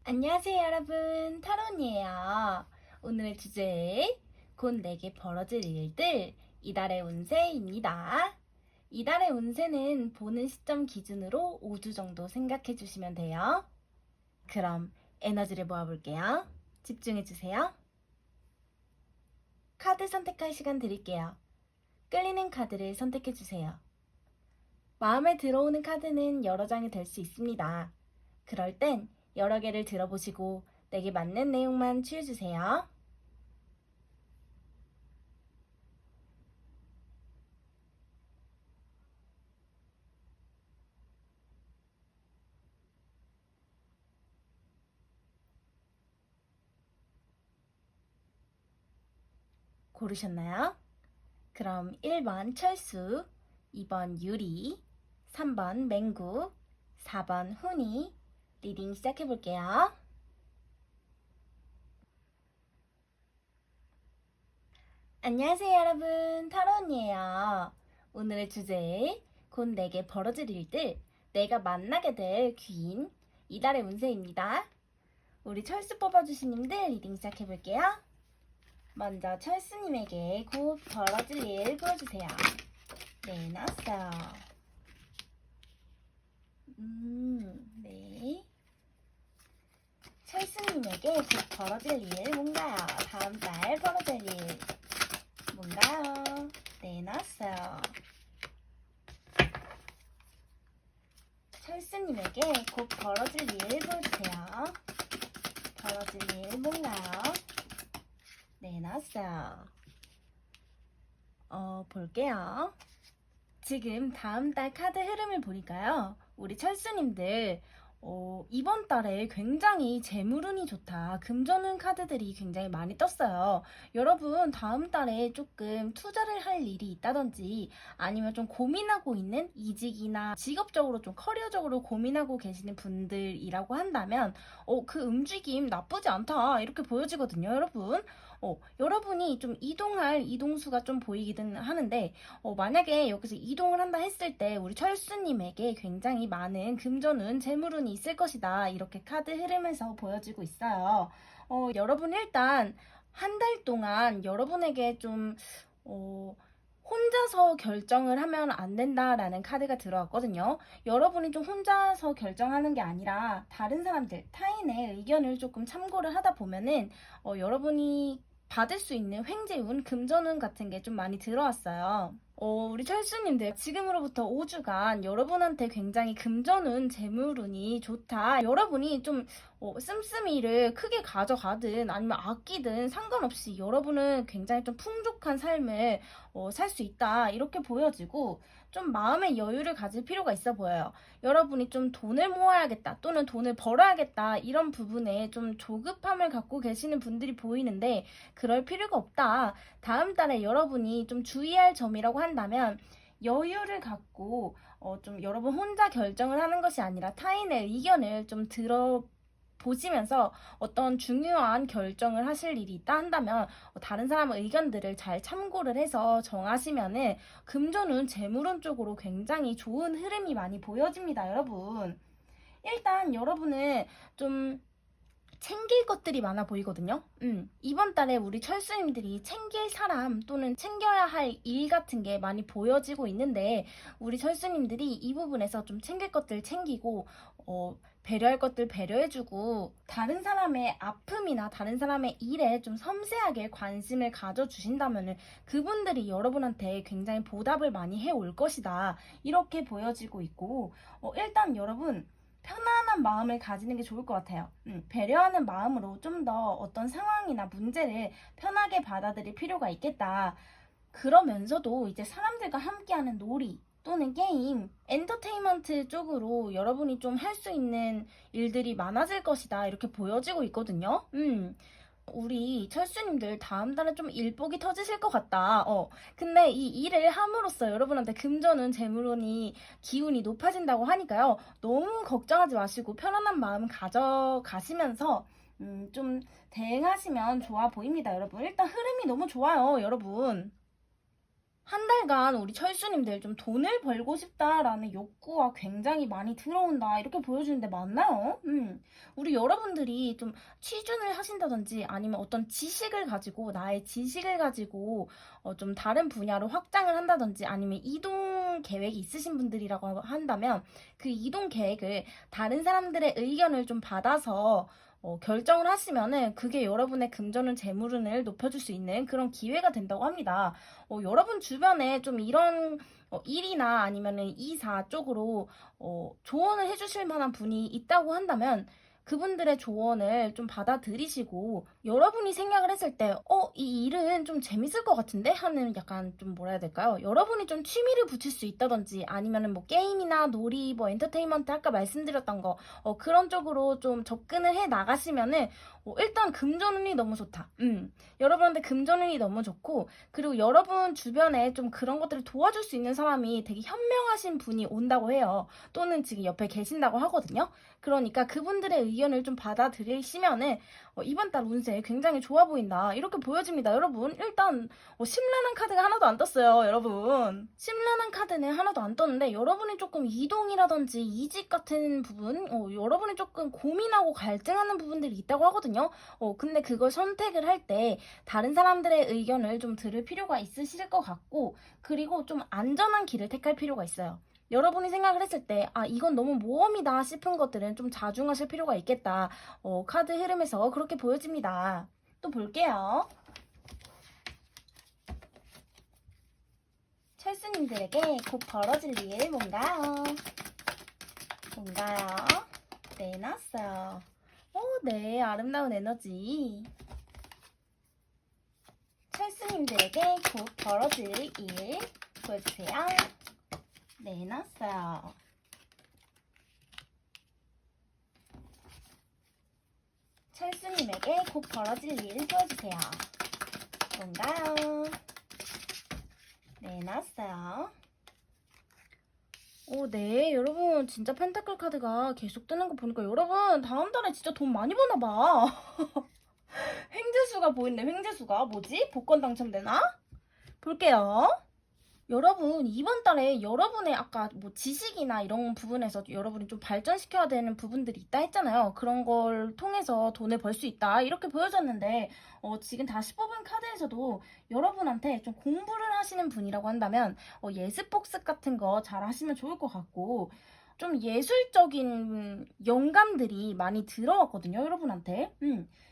안녕하세요 여러분, 타론이에요. 오늘의 주제, 곧 내게 벌어질 일들, 이달의 운세입니다. 이달의 운세는 보는 시점 기준으로 5주 정도 생각해 주시면 돼요. 그럼 에너지를 모아볼게요. 집중해주세요. 카드 선택할 시간 드릴게요. 끌리는 카드를 선택해주세요. 마음에 들어오는 카드는 여러 장이 될 수 있습니다. 그럴 땐 여러 개를 들어보시고 내게 맞는 내용만 취해주세요. 고르셨나요? 그럼 1번 철수, 2번 유리, 3번 맹구, 4번 훈이 리딩 시작해볼게요. 안녕하세요 여러분, 타론이에요. 오늘의 주제, 곧 내게 벌어질 일들, 내가 만나게 될 귀인, 이달의 운세입니다. 우리 철수 뽑아주신 님들 리딩 시작해볼게요. 먼저 철수님에게 곧 벌어질 일 보여주세요. 네, 나왔어요. 네. 철수님에게 곧 벌어질 일 뭔가요? 다음 달 벌어질 일 뭔가요? 네, 나왔어요. 철수님에게 곧 벌어질 일 보여주세요. 벌어질 일 뭔가요? 네, 나왔어요. 볼게요. 지금 다음 달 카드 흐름을 보니까요. 우리 철수님들 이번 달에 굉장히 재물운이 좋다. 금전운 카드들이 굉장히 많이 떴어요. 여러분 다음 달에 조금 투자를 할 일이 있다든지 아니면 좀 고민하고 있는 이직이나 직업적으로 좀 커리어적으로 고민하고 계시는 분들이라고 한다면 그 움직임 나쁘지 않다 이렇게 보여지거든요, 여러분. 여러분이 좀 이동할 이동수가 좀 보이기는 하는데 만약에 여기서 이동을 한다 했을 때 우리 철수님에게 굉장히 많은 금전운, 재물운이 있을 것이다. 이렇게 카드 흐름에서 보여지고 있어요. 여러분 일단 한 달 동안 여러분에게 좀 혼자서 결정을 하면 안 된다라는 카드가 들어왔거든요. 여러분이 좀 혼자서 결정하는 게 아니라 다른 사람들, 타인의 의견을 조금 참고를 하다 보면은 여러분이 받을 수 있는 횡재운, 금전운 같은 게 좀 많이 들어왔어요. 우리 철수님들 지금으로부터 5주간 여러분한테 굉장히 금전운, 재물운이 좋다. 여러분이 좀 씀씀이를 크게 가져가든 아니면 아끼든 상관없이 여러분은 굉장히 좀 풍족한 삶을 살 수 있다. 이렇게 보여지고 좀 마음의 여유를 가질 필요가 있어 보여요. 여러분이 좀 돈을 모아야겠다 또는 돈을 벌어야겠다 이런 부분에 좀 조급함을 갖고 계시는 분들이 보이는데 그럴 필요가 없다. 다음 달에 여러분이 좀 주의할 점이라고 한다면 여유를 갖고 좀 여러분 혼자 결정을 하는 것이 아니라 타인의 의견을 좀 보시면서 어떤 중요한 결정을 하실 일이 있다 한다면 다른 사람의 의견들을 잘 참고를 해서 정하시면은 금전운, 재물운 쪽으로 굉장히 좋은 흐름이 많이 보여집니다, 여러분. 일단 여러분은 좀 챙길 것들이 많아 보이거든요. 이번 달에 우리 철수님들이 챙길 사람 또는 챙겨야 할 일 같은 게 많이 보여지고 있는데 우리 철수님들이 이 부분에서 좀 챙길 것들 챙기고 배려할 것들 배려해주고 다른 사람의 아픔이나 다른 사람의 일에 좀 섬세하게 관심을 가져주신다면은 그분들이 여러분한테 굉장히 보답을 많이 해올 것이다. 이렇게 보여지고 있고 일단 여러분 편안한 마음을 가지는 게 좋을 것 같아요. 배려하는 마음으로 좀 더 어떤 상황이나 문제를 편하게 받아들일 필요가 있겠다. 그러면서도 이제 사람들과 함께하는 놀이 또는 게임, 엔터테인먼트 쪽으로 여러분이 좀 할 수 있는 일들이 많아질 것이다. 이렇게 보여지고 있거든요. 우리 철수님들 다음 달에 좀 일복이 터지실 것 같다. 근데 이 일을 함으로써 여러분한테 금전운, 재물운이 기운이 높아진다고 하니까요. 너무 걱정하지 마시고 편안한 마음 가져가시면서 좀 대응하시면 좋아 보입니다, 여러분. 일단 흐름이 너무 좋아요, 여러분. 한 달간 우리 철수님들 좀 돈을 벌고 싶다라는 욕구가 굉장히 많이 들어온다 이렇게 보여주는데 맞나요? 우리 여러분들이 좀 취준을 하신다든지 아니면 어떤 지식을 가지고 나의 지식을 가지고 좀 다른 분야로 확장을 한다든지 아니면 이동 계획이 있으신 분들이라고 한다면 그 이동 계획을 다른 사람들의 의견을 좀 받아서 결정을 하시면은 그게 여러분의 금전운 재물운을 높여줄 수 있는 그런 기회가 된다고 합니다. 여러분 주변에 좀 이런 일이나 아니면은 이사 쪽으로 조언을 해주실 만한 분이 있다고 한다면 그분들의 조언을 좀 받아들이시고 여러분이 생각을 했을 때 이 일은 좀 재밌을 것 같은데 하는 약간 좀 뭐라 해야 될까요? 여러분이 좀 취미를 붙일 수 있다든지 아니면은 뭐 게임이나 놀이 뭐 엔터테인먼트 아까 말씀드렸던 거 그런 쪽으로 좀 접근을 해 나가시면은 일단 금전운이 너무 좋다. 여러분한테 금전운이 너무 좋고 그리고 여러분 주변에 좀 그런 것들을 도와줄 수 있는 사람이 되게 현명하신 분이 온다고 해요. 또는 지금 옆에 계신다고 하거든요. 그러니까 그분들의 의견을 좀 받아들이시면은 이번 달 운세 굉장히 좋아 보인다. 이렇게 보여집니다, 여러분. 일단 심란한 카드가 하나도 안 떴어요, 여러분. 심란한 카드는 하나도 안 떴는데 여러분이 조금 이동이라든지 이직 같은 부분, 여러분이 조금 고민하고 갈등하는 부분들이 있다고 하거든요. 근데 그걸 선택을 할 때 다른 사람들의 의견을 좀 들을 필요가 있으실 것 같고 그리고 좀 안전한 길을 택할 필요가 있어요. 여러분이 생각을 했을 때, 이건 너무 모험이다 싶은 것들은 좀 자중하실 필요가 있겠다. 카드 흐름에서 그렇게 보여집니다. 또 볼게요. 철수님들에게 곧 벌어질 일 뭔가요? 뭔가요? 네, 나왔어요. 네, 아름다운 에너지. 철수님들에게 곧 벌어질 일 보여주세요. 네, 나왔어요. 철수님에게 곧 벌어질 일 보여주세요. 뭔가요? 네, 나왔어요. 네, 여러분, 진짜 펜타클 카드가 계속 뜨는 거 보니까 여러분, 다음 달에 진짜 돈 많이 버나 봐. 횡재수가 보이네, 횡재수가. 뭐지? 복권 당첨되나? 볼게요. 여러분, 이번 달에 여러분의 아까 뭐 지식이나 이런 부분에서 여러분이 좀 발전시켜야 되는 부분들이 있다 했잖아요. 그런 걸 통해서 돈을 벌 수 있다. 이렇게 보여졌는데, 지금 다시 뽑은 카드에서도 여러분한테 좀 공부를 하시는 분이라고 한다면, 예습복습 같은 거 잘 하시면 좋을 것 같고, 좀 예술적인 영감들이 많이 들어왔거든요, 여러분한테.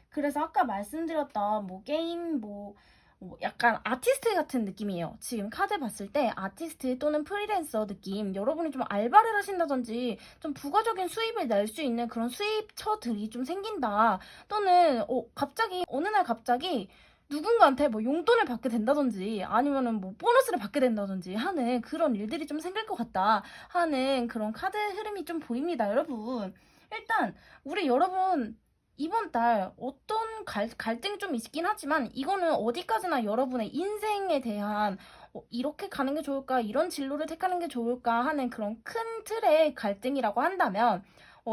그래서 아까 말씀드렸던 뭐 게임, 약간 아티스트 같은 느낌이에요. 지금 카드 봤을 때 아티스트 또는 프리랜서 느낌. 여러분이 좀 알바를 하신다든지 좀 부가적인 수입을 낼 수 있는 그런 수입처들이 좀 생긴다. 또는 갑자기 어느 날 갑자기 누군가한테 뭐 용돈을 받게 된다든지 아니면은 뭐 보너스를 받게 된다든지 하는 그런 일들이 좀 생길 것 같다 하는 그런 카드 흐름이 좀 보입니다, 여러분. 일단 우리 여러분 이번 달 어떤 갈등이 좀 있긴 하지만 이거는 어디까지나 여러분의 인생에 대한 이렇게 가는 게 좋을까, 이런 진로를 택하는 게 좋을까 하는 그런 큰 틀의 갈등이라고 한다면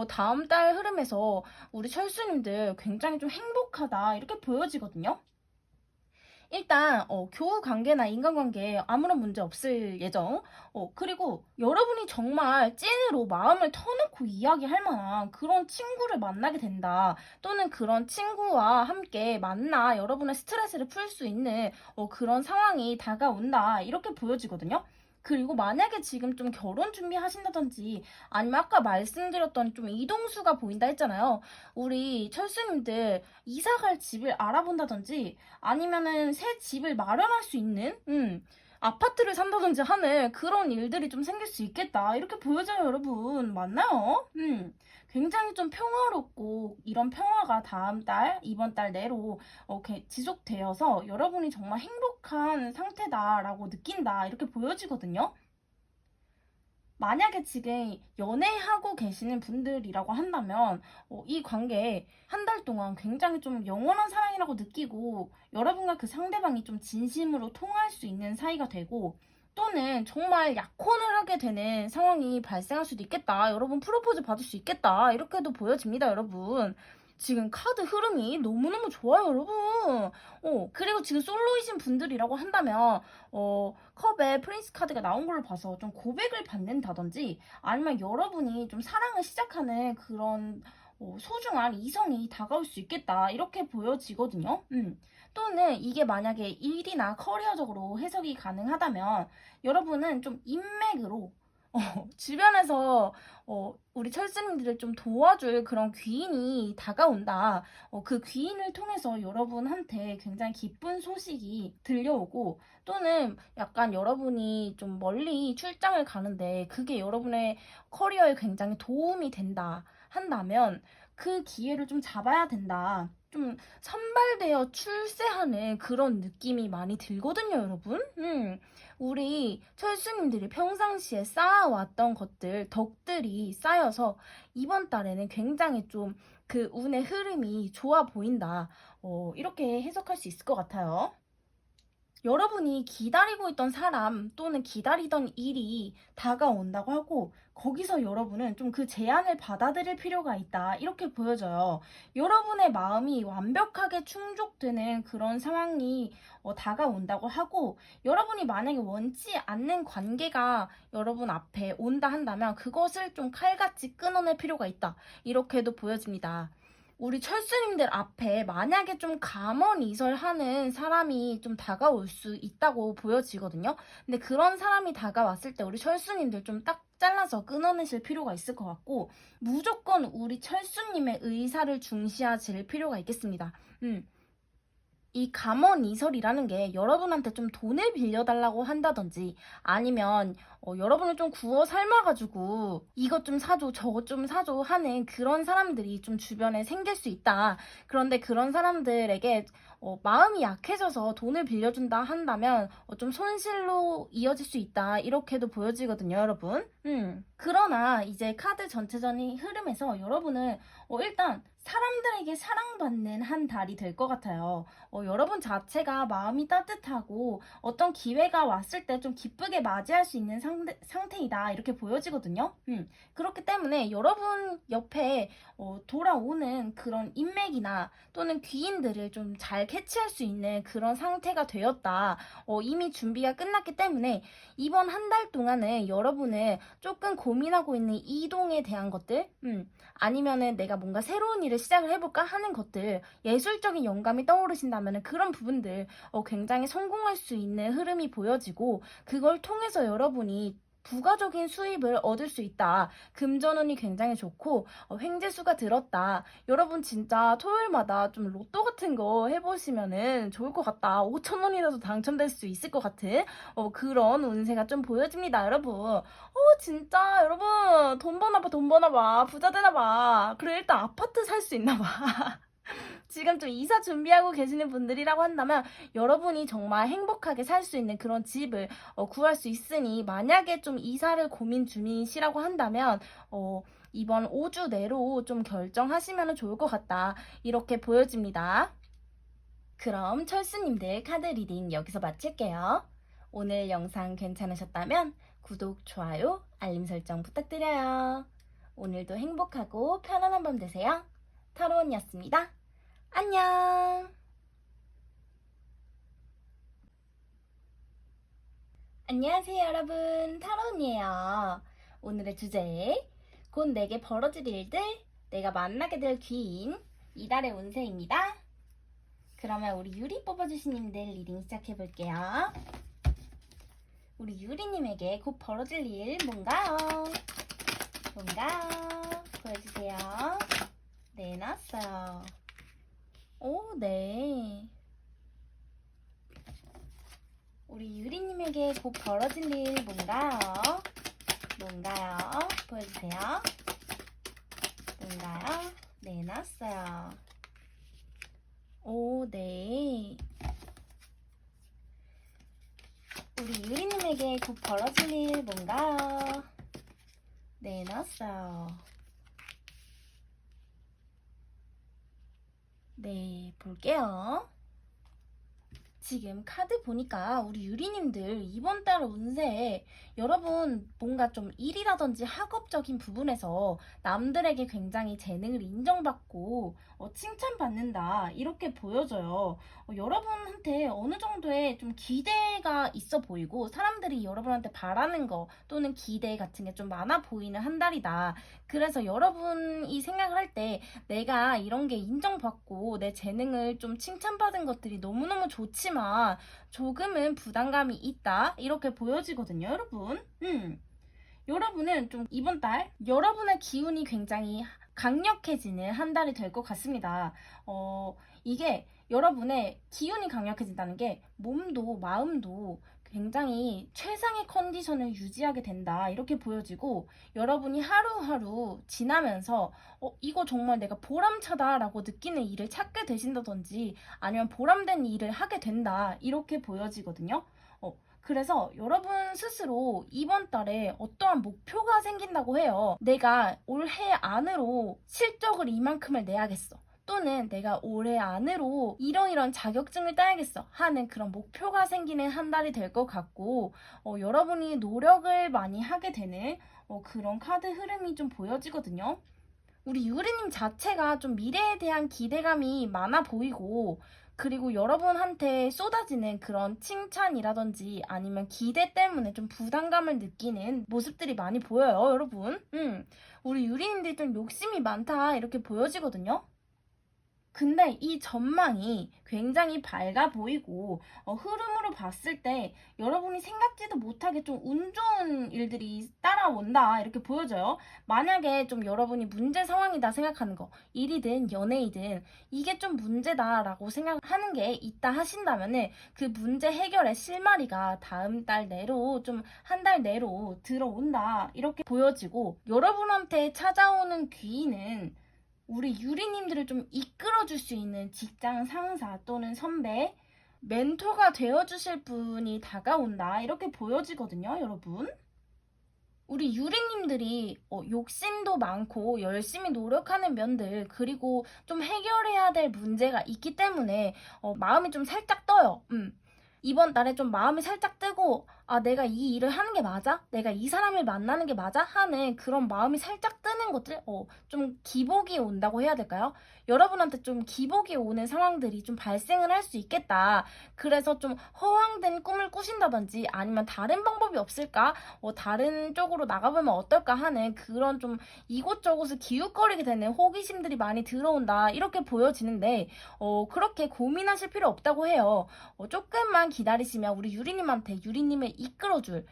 다음 달 흐름에서 우리 철수님들 굉장히 좀 행복하다 이렇게 보여지거든요. 일단 교우 관계나 인간관계에 아무런 문제 없을 예정. 그리고 여러분이 정말 찐으로 마음을 터놓고 이야기할 만한 그런 친구를 만나게 된다. 또는 그런 친구와 함께 만나 여러분의 스트레스를 풀 수 있는 그런 상황이 다가온다. 이렇게 보여지거든요. 그리고 만약에 지금 좀 결혼 준비하신다든지 아니면 아까 말씀드렸던 좀 이동수가 보인다 했잖아요. 우리 철수님들 이사갈 집을 알아본다든지 아니면은 새 집을 마련할 수 있는 아파트를 산다든지 하는 그런 일들이 좀 생길 수 있겠다. 이렇게 보여져요, 여러분. 맞나요? 굉장히 좀 평화롭고 이런 평화가 다음 달, 이번 달 내로 지속되어서 여러분이 정말 행복한 상태다라고 느낀다. 이렇게 보여지거든요. 만약에 지금 연애하고 계시는 분들이라고 한다면 이 관계 한 달 동안 굉장히 좀 영원한 사랑이라고 느끼고 여러분과 그 상대방이 좀 진심으로 통할 수 있는 사이가 되고 또는 정말 약혼을 하게 되는 상황이 발생할 수도 있겠다. 여러분 프로포즈 받을 수 있겠다. 이렇게도 보여집니다, 여러분. 지금 카드 흐름이 너무너무 좋아요, 여러분. 그리고 지금 솔로이신 분들이라고 한다면, 컵에 프린스 카드가 나온 걸로 봐서 좀 고백을 받는다든지, 아니면 여러분이 좀 사랑을 시작하는 그런 소중한 이성이 다가올 수 있겠다. 이렇게 보여지거든요. 또는 이게 만약에 일이나 커리어적으로 해석이 가능하다면, 여러분은 좀 인맥으로 주변에서 우리 철수님들을 좀 도와줄 그런 귀인이 다가온다. 그 귀인을 통해서 여러분한테 굉장히 기쁜 소식이 들려오고, 또는 약간 여러분이 좀 멀리 출장을 가는데 그게 여러분의 커리어에 굉장히 도움이 된다 한다면 그 기회를 좀 잡아야 된다. 좀 선발되어 출세하는 그런 느낌이 많이 들거든요, 여러분. 우리 철수님들이 평상시에 쌓아왔던 것들, 덕들이 쌓여서 이번 달에는 굉장히 좀 그 운의 흐름이 좋아 보인다. 이렇게 해석할 수 있을 것 같아요. 여러분이 기다리고 있던 사람 또는 기다리던 일이 다가온다고 하고 거기서 여러분은 좀 그 제안을 받아들일 필요가 있다. 이렇게 보여져요. 여러분의 마음이 완벽하게 충족되는 그런 상황이 다가온다고 하고 여러분이 만약에 원치 않는 관계가 여러분 앞에 온다 한다면 그것을 좀 칼같이 끊어낼 필요가 있다. 이렇게도 보여집니다. 우리 철수님들 앞에 만약에 좀 감언이설하는 사람이 좀 다가올 수 있다고 보여지거든요. 근데 그런 사람이 다가왔을 때 우리 철수님들 좀 딱 잘라서 끊어내실 필요가 있을 것 같고 무조건 우리 철수님의 의사를 중시하실 필요가 있겠습니다. 이 감언이설이라는 게 여러분한테 좀 돈을 빌려달라고 한다든지 아니면 여러분을 좀 구워 삶아가지고 이것 좀 사줘 저것 좀 사줘 하는 그런 사람들이 좀 주변에 생길 수 있다. 그런데 그런 사람들에게 마음이 약해져서 돈을 빌려준다 한다면 좀 손실로 이어질 수 있다. 이렇게도 보여지거든요, 여러분. 그러나 이제 카드 전체적인 흐름에서 여러분은 일단 사람들에게 사랑받는 한 달이 될 것 같아요. 여러분 자체가 마음이 따뜻하고 어떤 기회가 왔을 때 좀 기쁘게 맞이할 수 있는 상태이다. 이렇게 보여지거든요. 그렇기 때문에 여러분 옆에 돌아오는 그런 인맥이나 또는 귀인들을 좀 잘 캐치할 수 있는 그런 상태가 되었다. 이미 준비가 끝났기 때문에 이번 한 달 동안은 여러분은 조금 고민하고 있는 이동에 대한 것들, 아니면은 내가 뭔가 새로운 일을 시작을 해볼까 하는 것들, 예술적인 영감이 떠오르신다면은 그런 부분들 굉장히 성공할 수 있는 흐름이 보여지고 그걸 통해서 여러분이 부가적인 수입을 얻을 수 있다. 금전운이 굉장히 좋고 횡재수가 들었다. 여러분 진짜 토요일마다 좀 로또 같은 거 해보시면은 좋을 것 같다. 5천 원이라도 당첨될 수 있을 것 같은 그런 운세가 좀 보여집니다, 여러분. 진짜 여러분 돈 버나 봐, 돈 버나 봐, 부자 되나 봐. 그래 일단 아파트 살 수 있나 봐. 지금 좀 이사 준비하고 계시는 분들이라고 한다면 여러분이 정말 행복하게 살 수 있는 그런 집을 구할 수 있으니 만약에 좀 이사를 고민 중이시라고 한다면 이번 5주 내로 좀 결정하시면 좋을 것 같다. 이렇게 보여집니다. 그럼 철수님들 카드 리딩 여기서 마칠게요. 오늘 영상 괜찮으셨다면 구독, 좋아요, 알림 설정 부탁드려요. 오늘도 행복하고 편안한 밤 되세요. 타로언니였습니다. 안녕! 안녕하세요, 여러분. 타로언니예요. 오늘의 주제, 곧 내게 벌어질 일들, 내가 만나게 될 귀인, 이달의 운세입니다. 그러면 우리 유리 뽑아주신 님들 리딩 시작해볼게요. 우리 유리님에게 곧 벌어질 일 뭔가요? 뭔가요? 보여주세요. 네, 나왔어요. 오, 네. 우리 유리님에게 곧 벌어질 일 뭔가요? 뭔가요? 보여주세요. 뭔가요? 네, 나왔어요. 오, 네. 우리 유리님에게 곧 벌어질 일 뭔가요? 네, 나왔어요. 네, 볼게요. 지금 카드 보니까 우리 유리님들 이번 달 운세에 여러분 뭔가 좀 일이라든지 학업적인 부분에서 남들에게 굉장히 재능을 인정받고 칭찬받는다 이렇게 보여져요. 여러분한테 어느 정도의 좀 기대가 있어 보이고 사람들이 여러분한테 바라는 거 또는 기대 같은 게 좀 많아 보이는 한 달이다. 그래서 여러분이 생각을 할 때 내가 이런 게 인정받고 내 재능을 좀 칭찬받은 것들이 너무너무 좋지만 조금은 부담감이 있다 이렇게 보여지거든요, 여러분. 여러분은 좀 이번 달 여러분의 기운이 굉장히 강력해지는 한 달이 될 것 같습니다. 이게 여러분의 기운이 강력해진다는 게 몸도 마음도 굉장히 최상의 컨디션을 유지하게 된다 이렇게 보여지고 여러분이 하루하루 지나면서 이거 정말 내가 보람차다라고 느끼는 일을 찾게 되신다든지 아니면 보람된 일을 하게 된다 이렇게 보여지거든요. 그래서 여러분 스스로 이번 달에 어떠한 목표가 생긴다고 해요. 내가 올해 안으로 실적을 이만큼을 내야겠어. 또는 내가 올해 안으로 이런 자격증을 따야겠어 하는 그런 목표가 생기는 한 달이 될 것 같고 여러분이 노력을 많이 하게 되는 그런 카드 흐름이 좀 보여지거든요. 우리 유리님 자체가 좀 미래에 대한 기대감이 많아 보이고 그리고 여러분한테 쏟아지는 그런 칭찬이라든지 아니면 기대 때문에 좀 부담감을 느끼는 모습들이 많이 보여요, 여러분. 우리 유리님들이 좀 욕심이 많다 이렇게 보여지거든요. 근데 이 전망이 굉장히 밝아 보이고 흐름으로 봤을 때 여러분이 생각지도 못하게 좀 운 좋은 일들이 따라온다 이렇게 보여져요. 만약에 좀 여러분이 문제 상황이다 생각하는 거 일이든 연애이든 이게 좀 문제다라고 생각하는 게 있다 하신다면은 그 문제 해결의 실마리가 다음 달 내로 좀 한 달 내로 들어온다 이렇게 보여지고 여러분한테 찾아오는 귀인은 우리 유리님들을 좀 이끌어줄 수 있는 직장 상사 또는 선배, 멘토가 되어주실 분이 다가온다. 이렇게 보여지거든요, 여러분. 우리 유리님들이 욕심도 많고 열심히 노력하는 면들 그리고 좀 해결해야 될 문제가 있기 때문에 마음이 좀 살짝 떠요. 이번 달에 좀 마음이 살짝 뜨고 내가 이 일을 하는 게 맞아? 내가 이 사람을 만나는 게 맞아? 하는 그런 마음이 살짝 뜨는 것들 좀 기복이 온다고 해야 될까요? 여러분한테 좀 기복이 오는 상황들이 좀 발생을 할 수 있겠다. 그래서 좀 허황된 꿈을 꾸신다든지 아니면 다른 방법이 없을까? 다른 쪽으로 나가보면 어떨까 하는 그런 좀 이곳저곳을 기웃거리게 되는 호기심들이 많이 들어온다. 이렇게 보여지는데 그렇게 고민하실 필요 없다고 해요. 조금만 기다리시면 우리 유리님한테 유리님을 이끌어줄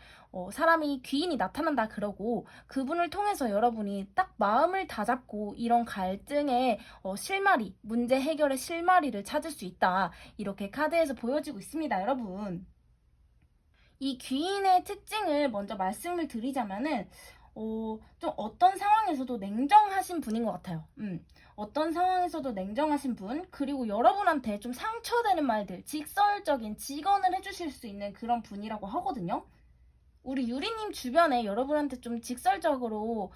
사람이 귀인이 나타난다 그러고 그분을 통해서 여러분이 딱 마음을 다잡고 이런 갈등의 실마리, 문제 해결의 실마리를 찾을 수 있다. 이렇게 카드에서 보여지고 있습니다, 여러분. 이 귀인의 특징을 먼저 말씀을 드리자면은 좀 어떤 상황에서도 냉정하신 분인 것 같아요. 어떤 상황에서도 냉정하신 분, 그리고 여러분한테 좀 상처되는 말들, 직설적인 직언을 해주실 수 있는 그런 분이라고 하거든요. 우리 유리님 주변에 여러분한테 좀 직설적으로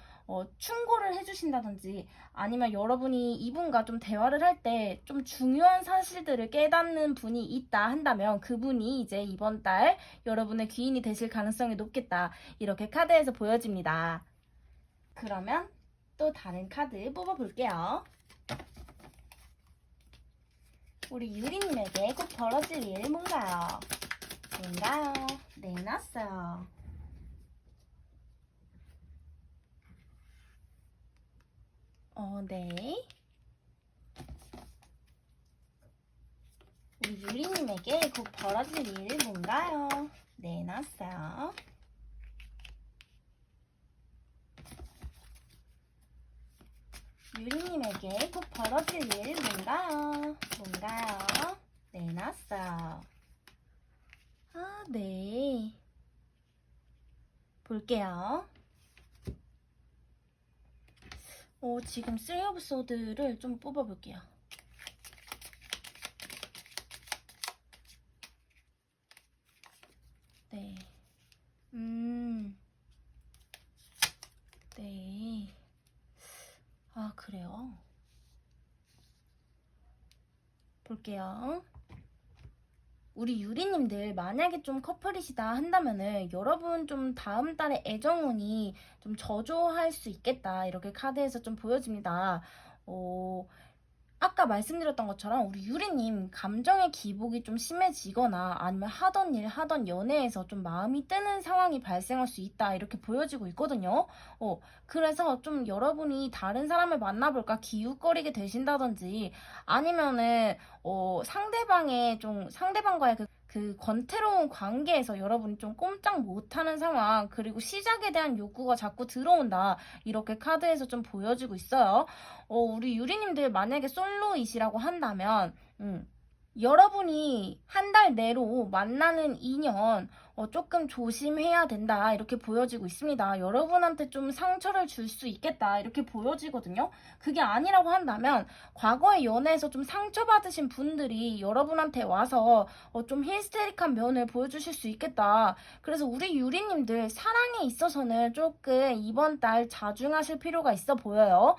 충고를 해주신다든지 아니면 여러분이 이분과 좀 대화를 할 때 좀 중요한 사실들을 깨닫는 분이 있다 한다면 그분이 이제 이번 달 여러분의 귀인이 되실 가능성이 높겠다. 이렇게 카드에서 보여집니다. 그러면 또 다른 카드 뽑아볼게요. 우리 유리님에게 꼭 벌어질 일 뭔가요? 뭔가요? 네, 났어요. 네. 우리 유리님에게 곧 벌어질 일 뭔가요? 네, 났어요. 유리님에게 곧 벌어질 일 뭔가요? 뭔가요? 네, 났어요. 네. 볼게요. 지금 3 오브 소드를 좀 뽑아볼게요. 네. 네. 그래요. 볼게요. 우리 유리님들 만약에 좀 커플이시다 한다면은 여러분 좀 다음 달에 애정운이 좀 저조할 수 있겠다. 이렇게 카드에서 좀 보여집니다. 아까 말씀드렸던 것처럼 우리 유리님 감정의 기복이 좀 심해지거나 아니면 하던 일, 하던 연애에서 좀 마음이 뜨는 상황이 발생할 수 있다 이렇게 보여지고 있거든요. 그래서 좀 여러분이 다른 사람을 만나볼까 기웃거리게 되신다든지 아니면은 상대방과의 그 권태로운 관계에서 여러분이 좀 꼼짝 못하는 상황 그리고 시작에 대한 욕구가 자꾸 들어온다 이렇게 카드에서 좀 보여지고 있어요. 우리 유리님들 만약에 솔로이시라고 한다면, 여러분이 한 달 내로 만나는 인연, 조금 조심해야 된다. 이렇게 보여지고 있습니다. 여러분한테 좀 상처를 줄 수 있겠다. 이렇게 보여지거든요. 그게 아니라고 한다면, 과거의 연애에서 좀 상처받으신 분들이 여러분한테 와서 좀 히스테릭한 면을 보여주실 수 있겠다. 그래서 우리 유리님들 사랑에 있어서는 조금 이번 달 자중하실 필요가 있어 보여요.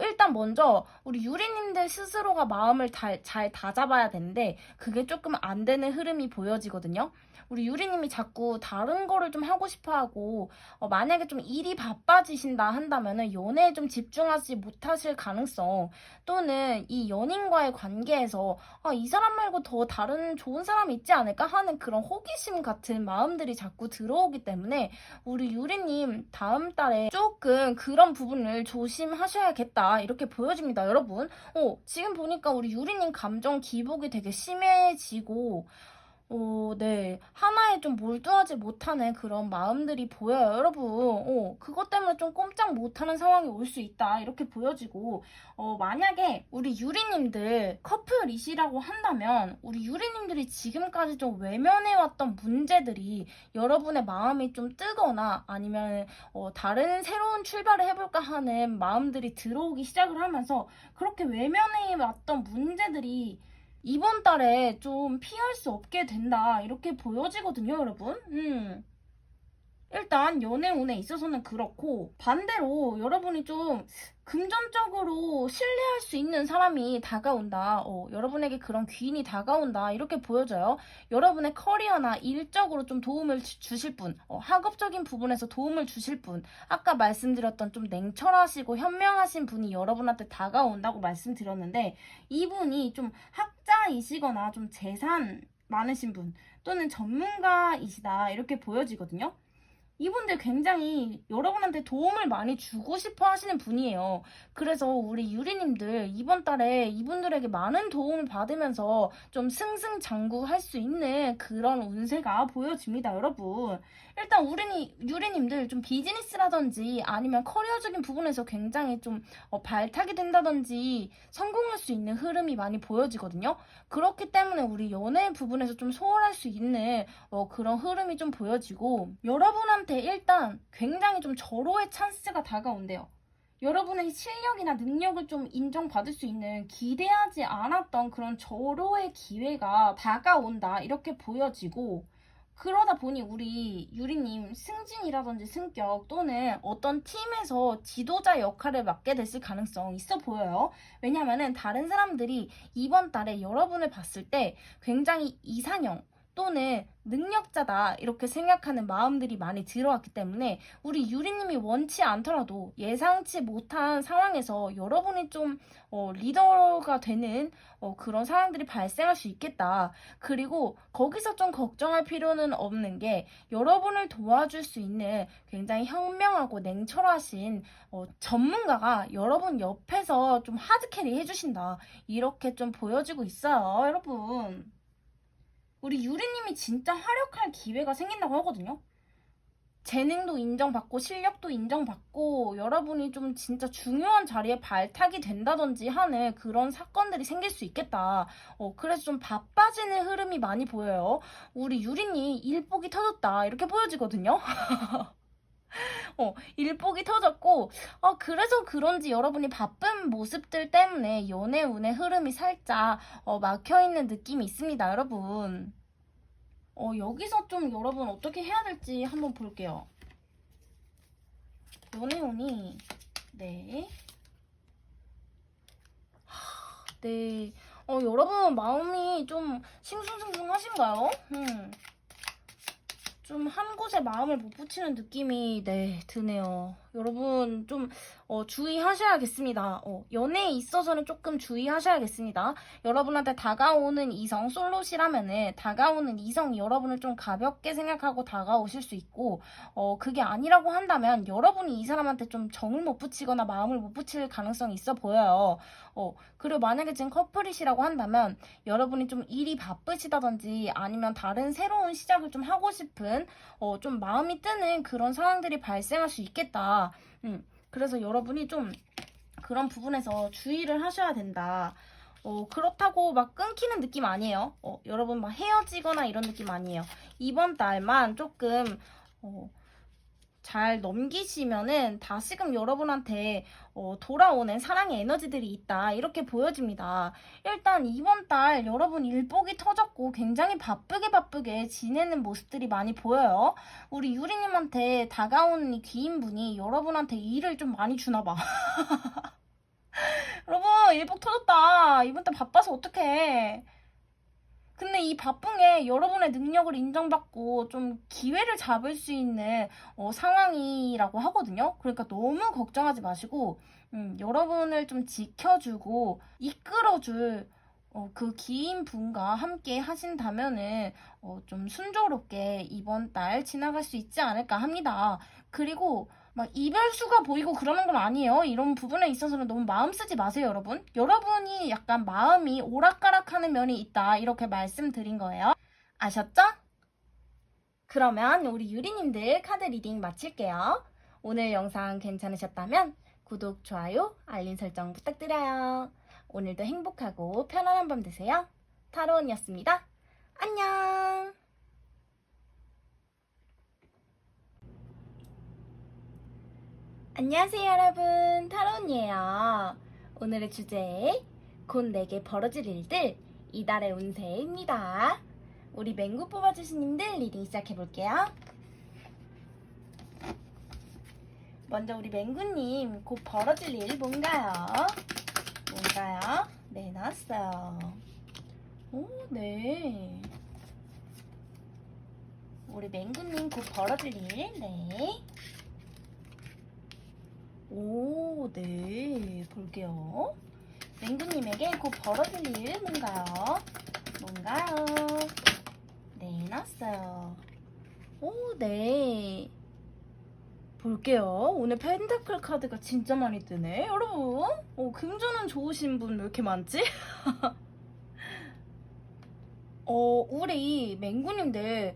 일단 먼저 우리 유리님들 스스로가 마음을 잘 다잡아야 되는데 그게 조금 안 되는 흐름이 보여지거든요. 우리 유리님이 자꾸 다른 거를 좀 하고 싶어 하고 만약에 좀 일이 바빠지신다 한다면은 연애에 좀 집중하지 못하실 가능성 또는 이 연인과의 관계에서 이 사람 말고 더 다른 좋은 사람이 있지 않을까 하는 그런 호기심 같은 마음들이 자꾸 들어오기 때문에 우리 유리님 다음 달에 조금 그런 부분을 조심하셔야겠다 이렇게 보여집니다, 여러분. 지금 보니까 우리 유리님 감정 기복이 되게 심해지고 네. 하나에 좀 몰두하지 못하는 그런 마음들이 보여요, 여러분. 그것 때문에 좀 꼼짝 못하는 상황이 올 수 있다. 이렇게 보여지고, 만약에 우리 유리님들 커플이시라고 한다면, 우리 유리님들이 지금까지 좀 외면해왔던 문제들이 여러분의 마음이 좀 뜨거나 아니면, 다른 새로운 출발을 해볼까 하는 마음들이 들어오기 시작을 하면서, 그렇게 외면해왔던 문제들이 이번 달에 좀 피할 수 없게 된다. 이렇게 보여지거든요, 여러분. 일단 연애 운에 있어서는 그렇고 반대로 여러분이 좀 금전적으로 신뢰할 수 있는 사람이 다가온다. 여러분에게 그런 귀인이 다가온다. 이렇게 보여져요. 여러분의 커리어나 일적으로 좀 도움을 주실 분, 학업적인 부분에서 도움을 주실 분, 아까 말씀드렸던 좀 냉철하시고 현명하신 분이 여러분한테 다가온다고 말씀드렸는데 이분이 좀 학자이시거나 좀 재산 많으신 분 또는 전문가이시다. 이렇게 보여지거든요. 이분들 굉장히 여러분한테 도움을 많이 주고 싶어 하시는 분이에요. 그래서 우리 유리님들 이번 달에 이분들에게 많은 도움을 받으면서 좀 승승장구할 수 있는 그런 운세가 보여집니다, 여러분. 일단 유리님들 좀 비즈니스라든지 아니면 커리어적인 부분에서 굉장히 좀 발탁이 된다든지 성공할 수 있는 흐름이 많이 보여지거든요. 그렇기 때문에 우리 연애 부분에서 좀 소홀할 수 있는 그런 흐름이 좀 보여지고 여러분한테 일단 굉장히 좀 절호의 찬스가 다가온대요. 여러분의 실력이나 능력을 좀 인정받을 수 있는 기대하지 않았던 그런 절호의 기회가 다가온다 이렇게 보여지고 그러다 보니 우리 유리님 승진이라든지 승격 또는 어떤 팀에서 지도자 역할을 맡게 됐을 가능성 있어 보여요. 왜냐면은 다른 사람들이 이번 달에 여러분을 봤을 때 굉장히 이상형 또는 능력자다 이렇게 생각하는 마음들이 많이 들어왔기 때문에 우리 유리님이 원치 않더라도 예상치 못한 상황에서 여러분이 좀 리더가 되는 그런 상황들이 발생할 수 있겠다. 그리고 거기서 좀 걱정할 필요는 없는 게 여러분을 도와줄 수 있는 굉장히 현명하고 냉철하신 전문가가 여러분 옆에서 좀 하드캐리 해주신다. 이렇게 좀 보여지고 있어요, 여러분. 우리 유리님이 진짜 활약할 기회가 생긴다고 하거든요. 재능도 인정받고 실력도 인정받고 여러분이 좀 진짜 중요한 자리에 발탁이 된다든지 하는 그런 사건들이 생길 수 있겠다. 그래서 좀 바빠지는 흐름이 많이 보여요. 우리 유리님 일복이 터졌다 이렇게 보여지거든요. 일복이 터졌고 그래서 그런지 여러분이 바쁜 모습들 때문에 연애 운의 흐름이 살짝 막혀있는 느낌이 있습니다, 여러분. 여기서 좀 여러분 어떻게 해야 될지 한번 볼게요. 연애운이 네. 네. 여러분 마음이 좀 싱숭생숭하신가요? 좀 한 곳에 마음을 못 붙이는 느낌이 네 드네요. 여러분 좀 주의하셔야겠습니다. 연애에 있어서는 조금 주의하셔야겠습니다. 여러분한테 다가오는 이성, 솔로시라면은 다가오는 이성이 여러분을 좀 가볍게 생각하고 다가오실 수 있고, 그게 아니라고 한다면 여러분이 이 사람한테 좀 정을 못 붙이거나 마음을 못 붙일 가능성이 있어 보여요. 그리고 만약에 지금 커플이시라고 한다면 여러분이 좀 일이 바쁘시다든지 아니면 다른 새로운 시작을 좀 하고 싶은, 좀 마음이 뜨는 그런 상황들이 발생할 수 있겠다. 그래서 여러분이 좀 그런 부분에서 주의를 하셔야 된다. 그렇다고 막 끊기는 느낌 아니에요. 여러분 막 헤어지거나 이런 느낌 아니에요. 이번 달만 조금 잘 넘기시면은 다시금 여러분한테 돌아오는 사랑의 에너지들이 있다 이렇게 보여집니다. 일단 이번 달 여러분 일복이 터졌고 굉장히 바쁘게 지내는 모습들이 많이 보여요. 우리 유리님한테 다가오는 이 귀인분이 여러분한테 일을 좀 많이 주나봐. 여러분 일복 터졌다. 이번 달 바빠서 어떡해. 근데 이 바쁜 게 여러분의 능력을 인정받고 좀 기회를 잡을 수 있는 상황이라고 하거든요. 그러니까 너무 걱정하지 마시고 여러분을 좀 지켜주고 이끌어줄 그 기인 분과 함께 하신다면은 좀 순조롭게 이번 달 지나갈 수 있지 않을까 합니다. 그리고 막 이별수가 보이고 그러는 건 아니에요. 이런 부분에 있어서는 너무 마음 쓰지 마세요, 여러분. 여러분이 약간 마음이 오락가락하는 면이 있다. 이렇게 말씀드린 거예요. 아셨죠? 그러면 우리 유리님들 카드 리딩 마칠게요. 오늘 영상 괜찮으셨다면 구독, 좋아요, 알림 설정 부탁드려요. 오늘도 행복하고 편안한 밤 되세요. 타로언니였습니다. 안녕! 안녕하세요 여러분, 타로언니예요. 오늘의 주제, 곧 내게 벌어질 일들, 이달의 운세입니다. 우리 맹구 뽑아주신 님들 리딩 시작해볼게요. 먼저 우리 맹구님, 곧 벌어질 일 뭔가요? 네, 나왔어요. 오, 네. 우리 맹구님 곧 벌어질 일, 네. 오, 네. 볼게요. 맹구님에게 곧 벌어질 일 뭔가요? 네, 나왔어요. 오, 네. 볼게요. 오늘 펜타클 카드가 진짜 많이 뜨네. 여러분, 금전은 좋으신 분 왜 이렇게 많지? 우리 맹구님들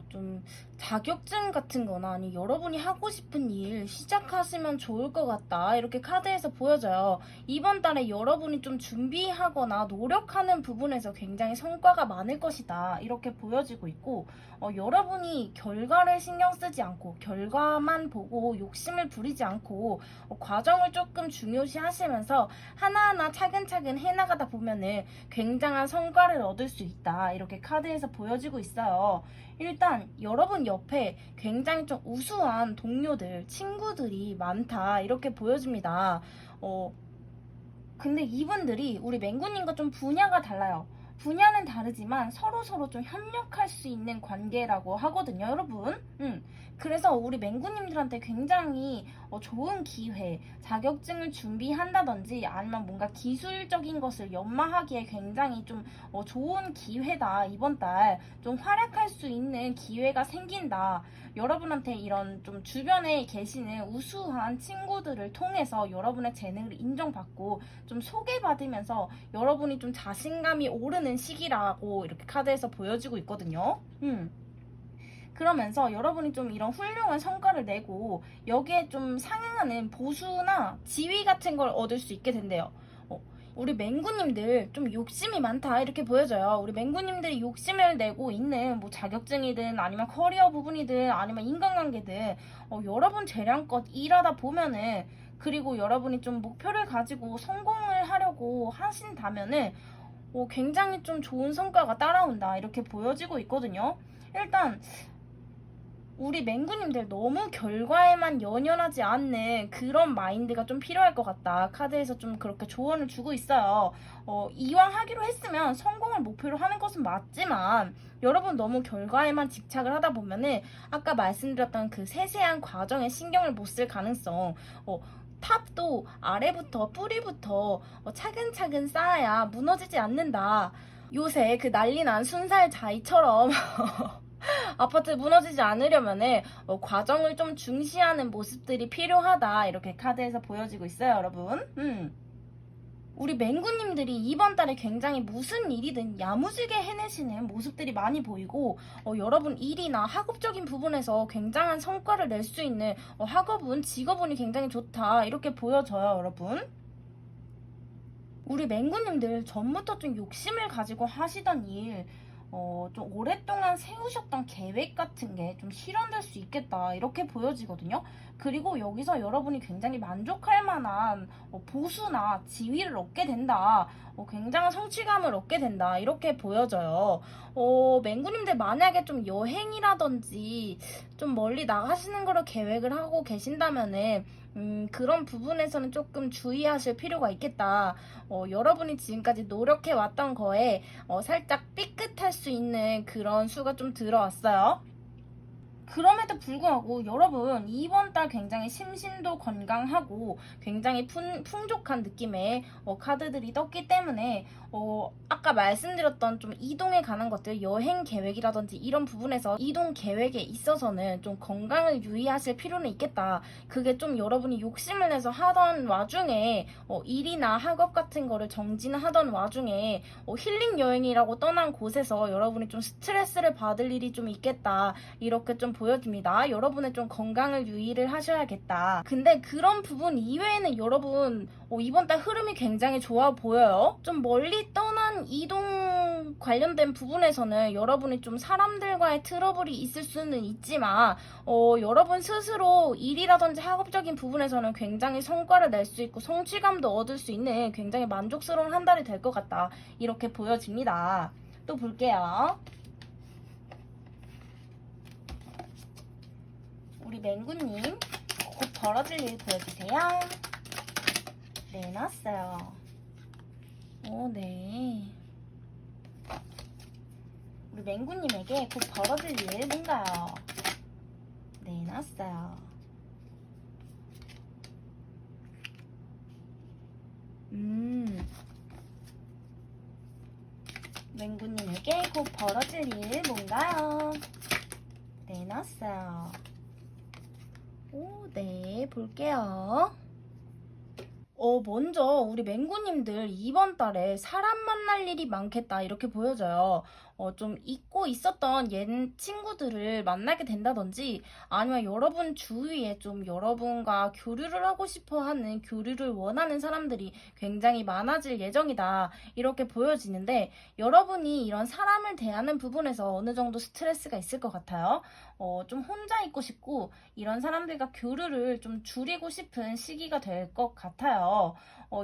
좀 자격증 같은 거나 아니 여러분이 하고 싶은 일 시작하시면 좋을 것 같다 이렇게 카드에서 보여져요. 이번 달에 여러분이 좀 준비하거나 노력하는 부분에서 굉장히 성과가 많을 것이다 이렇게 보여지고 있고 여러분이 결과를 신경 쓰지 않고 결과만 보고 욕심을 부리지 않고 과정을 조금 중요시 하시면서 하나하나 차근차근 해나가다 보면은 굉장한 성과를 얻을 수 있다 이렇게 카드에서 보여지고 있어요. 일단 여러분 옆에 굉장히 좀 우수한 동료들, 친구들이 많다 이렇게 보여집니다. 근데 이분들이 우리 맹구님과 좀 분야가 달라요. 분야는 다르지만 서로 좀 협력할 수 있는 관계라고 하거든요, 여러분. 그래서 우리 맹구님들한테 굉장히 좋은 기회, 자격증을 준비한다든지 아니면 뭔가 기술적인 것을 연마하기에 굉장히 좀 좋은 기회다. 이번 달 좀 활약할 수 있는 기회가 생긴다. 여러분한테 이런 좀 주변에 계시는 우수한 친구들을 통해서 여러분의 재능을 인정받고 좀 소개받으면서 여러분이 좀 자신감이 오르는 시기라고 이렇게 카드에서 보여지고 있거든요. 그러면서 여러분이 좀 이런 훌륭한 성과를 내고 여기에 좀 상응하는 보수나 지위 같은 걸 얻을 수 있게 된대요. 우리 맹구님들 좀 욕심이 많다 이렇게 보여져요. 우리 맹구님들이 욕심을 내고 있는 뭐 자격증이든 아니면 커리어 부분이든 아니면 인간관계든 여러분 재량껏 일하다 보면은 그리고 여러분이 좀 목표를 가지고 성공을 하려고 하신다면은 굉장히 좀 좋은 성과가 따라온다 이렇게 보여지고 있거든요. 일단 우리 맹구님들 너무 결과에만 연연하지 않는 그런 마인드가 좀 필요할 것 같다. 카드에서 좀 그렇게 조언을 주고 있어요. 이왕 하기로 했으면 성공을 목표로 하는 것은 맞지만 여러분 너무 결과에만 집착을 하다 보면은 아까 말씀드렸던 그 세세한 과정에 신경을 못 쓸 가능성 탑도 아래부터 뿌리부터 차근차근 쌓아야 무너지지 않는다. 요새 그 난리난 순살 자이처럼 아파트 무너지지 않으려면은 과정을 좀 중시하는 모습들이 필요하다. 이렇게 카드에서 보여지고 있어요, 여러분. 우리 맹구님들이 이번 달에 굉장히 무슨 일이든 야무지게 해내시는 모습들이 많이 보이고 여러분 일이나 학업적인 부분에서 굉장한 성과를 낼 수 있는 학업운, 직업운이 굉장히 좋다 이렇게 보여져요, 여러분. 우리 맹구님들 전부터 좀 욕심을 가지고 하시던 일, 좀 오랫동안 세우셨던 계획 같은 게 좀 실현될 수 있겠다 이렇게 보여지거든요. 그리고 여기서 여러분이 굉장히 만족할 만한 보수나 지위를 얻게 된다. 굉장한 성취감을 얻게 된다 이렇게 보여져요. 맹구님들 만약에 좀 여행이라든지 좀 멀리 나가시는 거를 계획을 하고 계신다면은 그런 부분에서는 조금 주의하실 필요가 있겠다. 여러분이 지금까지 노력해왔던 거에 살짝 삐끗할 수 있는 그런 수가 좀 들어왔어요. 그럼에도 불구하고 여러분 이번 달 굉장히 심신도 건강하고 굉장히 풍족한 느낌의 카드들이 떴기 때문에 아까 말씀드렸던 좀 이동에 관한 것들, 여행 계획이라든지 이런 부분에서 이동 계획에 있어서는 좀 건강을 유의하실 필요는 있겠다. 그게 좀 여러분이 욕심을 내서 하던 와중에 일이나 학업 같은 거를 정진하던 와중에 힐링 여행이라고 떠난 곳에서 여러분이 좀 스트레스를 받을 일이 좀 있겠다. 이렇게 좀 보여줍니다. 여러분의 좀 건강을 유의를 하셔야겠다. 근데 그런 부분 이외에는 여러분 이번 달 흐름이 굉장히 좋아 보여요. 좀 멀리 떠난 이동 관련된 부분에서는 여러분이 좀 사람들과의 트러블이 있을 수는 있지만 여러분 스스로 일이라든지 학업적인 부분에서는 굉장히 성과를 낼 수 있고 성취감도 얻을 수 있는 굉장히 만족스러운 한 달이 될 것 같다. 이렇게 보여집니다. 또 볼게요. 우리 맹구님 곧 벌어질 일 보여주세요. 네, 나왔어요. 네. 우리 맹구님에게 곧 벌어질 일 뭔가요? 네, 나왔어요. 맹구님에게 곧 벌어질 일 뭔가요? 네, 나왔어요. 네, 볼게요. 먼저 우리 맹구님들 이번 달에 사람 만날 일이 많겠다 이렇게 보여져요. 좀 잊고 있었던 옛 친구들을 만나게 된다든지 아니면 여러분 주위에 좀 여러분과 교류를 하고 싶어 하는 교류를 원하는 사람들이 굉장히 많아질 예정이다 이렇게 보여지는데 여러분이 이런 사람을 대하는 부분에서 어느 정도 스트레스가 있을 것 같아요. 좀 혼자 있고 싶고 이런 사람들과 교류를 좀 줄이고 싶은 시기가 될 것 같아요.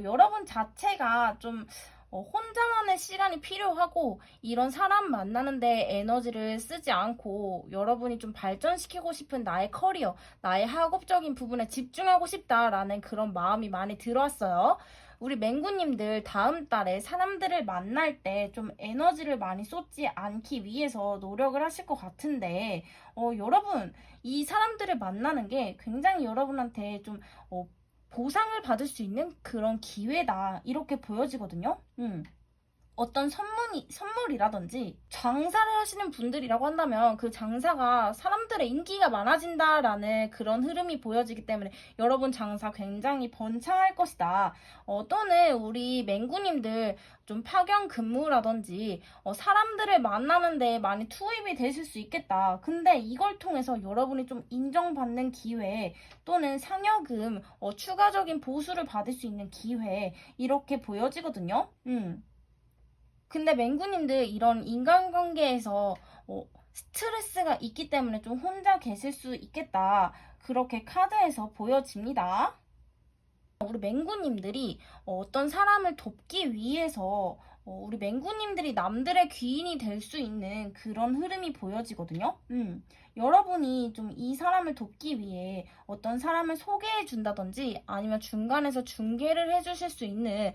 여러분 자체가 좀 혼자만의 시간이 필요하고 이런 사람 만나는데 에너지를 쓰지 않고 여러분이 좀 발전시키고 싶은 나의 커리어, 나의 학업적인 부분에 집중하고 싶다라는 그런 마음이 많이 들어왔어요. 우리 맹구님들 다음 달에 사람들을 만날 때 좀 에너지를 많이 쏟지 않기 위해서 노력을 하실 것 같은데 여러분 이 사람들을 만나는 게 굉장히 여러분한테 좀 보상을 받을 수 있는 그런 기회다 이렇게 보여지거든요. 어떤 선물이라든지 장사를 하시는 분들이라고 한다면 그 장사가 사람들의 인기가 많아진다라는 그런 흐름이 보여지기 때문에 여러분 장사 굉장히 번창할 것이다. 또는 우리 맹구님들 좀 파견 근무라든지 사람들을 만나는데 많이 투입이 되실 수 있겠다. 근데 이걸 통해서 여러분이 좀 인정받는 기회 또는 상여금, 추가적인 보수를 받을 수 있는 기회 이렇게 보여지거든요. 근데 맹구님들 이런 인간관계에서 스트레스가 있기 때문에 좀 혼자 계실 수 있겠다. 그렇게 카드에서 보여집니다. 우리 맹구님들이 어떤 사람을 돕기 위해서 우리 맹구님들이 남들의 귀인이 될 수 있는 그런 흐름이 보여지거든요. 여러분이 좀 이 사람을 돕기 위해 어떤 사람을 소개해 준다든지 아니면 중간에서 중개를 해주실 수 있는